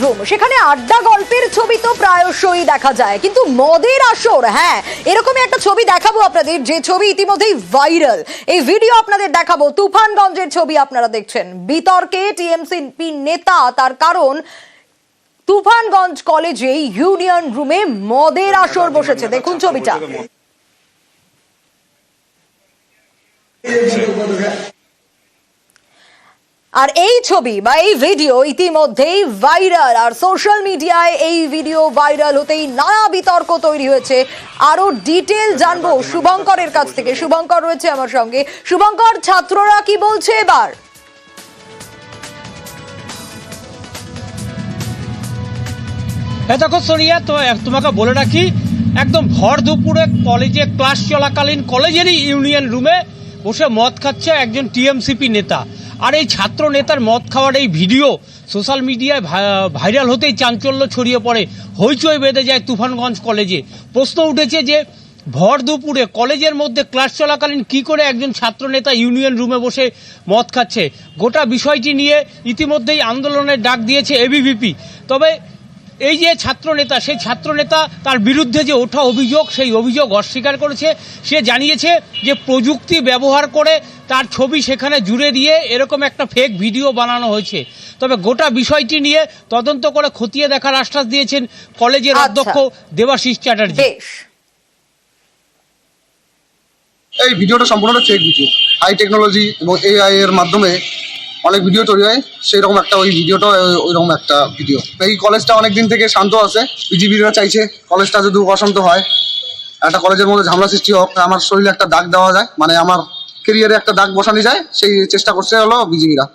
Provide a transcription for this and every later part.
Room, সেখানে আড্ডা গল্পের ছবি তো প্রায়শই দেখা যায়, কিন্তু মদের আসর, হ্যাঁ এরকমই একটা ছবি দেখাবো আপনাদের, যে ছবি ইতিমধ্যেই ভাইরাল। এই ভিডিও আপনাদের দেখাবো, তুফানগঞ্জের ছবি আপনারা দেখছেন। বিতর্কে টিএমসিপি নেতা, তার কারণ তুফানগঞ্জ কলেজে ইউনিয়ন রুমে মদের আসর বসেছে। দেখুন ছবিটা। আর এই ছবি বা এই ভিডিও ইতিমধ্যেই ভাইরাল, আর সোশ্যাল মিডিয়ায় এই ভিডিও ভাইরাল হতেই নানা বিতর্ক তৈরি হয়েছে। আরো ডিটেল জানবো শুভঙ্করের কাছ থেকে। শুভঙ্কর রয়েছে আমার সঙ্গে। শুভঙ্কর, ছাত্ররা কি বলছে এবার? দেখো সোনিয়া, তো তোমাকে বলে রাখি, একদম ভর দুপুরে কলেজে ক্লাস চলাকালীন কলেজেরই ইউনিয়ন রুমে বসে মদ খাচ্ছে একজন টিএমসিপি নেতা। আর এই ছাত্র নেতার মদ খাওয়ার এই ভিডিও সোশ্যাল মিডিয়ায় ভাইরাল হতেই চাঞ্চল্য ছড়িয়ে পড়ে, হইচই বেঁধে যায় তুফানগঞ্জ কলেজে। প্রশ্ন উঠেছে যে ভর দুপুরে কলেজের মধ্যে ক্লাস চলাকালীন কি করে একজন ছাত্র নেতা ইউনিয়ন রুমে বসে মদ খাচ্ছে। গোটা বিষয়টি নিয়ে ইতিমধ্যেই আন্দোলনের ডাক দিয়েছে এবিভিপি। তবে এই যে ছাত্রনেতা, সেই ছাত্রনেতা তার বিরুদ্ধে যে ওঠা অভিযোগ, সেই অভিযোগ অস্বীকার করেছে। সে জানিয়েছে যে প্রযুক্তি ব্যবহার করে তার ছবি সেখানে জুড়ে দিয়ে এরকম একটা ফেক ভিডিও বানানো হয়েছে। তবে গোটা বিষয়টি নিয়ে তদন্ত করে খতিয়ে দেখার আশ্বাস দিয়েছেন কলেজের অধ্যক্ষ দেবাশিস চ্যাটার্জি। এই ভিডিওটা সম্পূর্ণ ফেক ভিডিও। হাই টেকনোলজি এবং এআই এর মাধ্যমে অনেক ভিডিও তৈরি হয়, সেই রকম একটা ওই ভিডিওটা ওইরকম একটা ভিডিও। এই কলেজটা অনেকদিন থেকে শান্ত আছে, বিজিবিরা চাইছে কলেজটা যদি অশান্ত হয়, একটা কলেজের মধ্যে ঝামেলা সৃষ্টি হোক, আমার শরীরে একটা দাগ দেওয়া যায়, মানে আমার কেরিয়ারে একটা দাগ বসানো যায়, সেই চেষ্টা করছে হলো বিজিবিরা।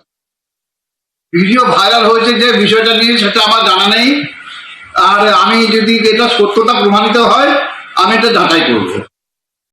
ভিডিও ভাইরাল হয়েছে যে বিষয়টা নিয়ে, সেটা আমার জানা নেই। আর আমি যদি এটা সত্যতা প্রমাণিত হয়, আমি এটা যাচাই করবো।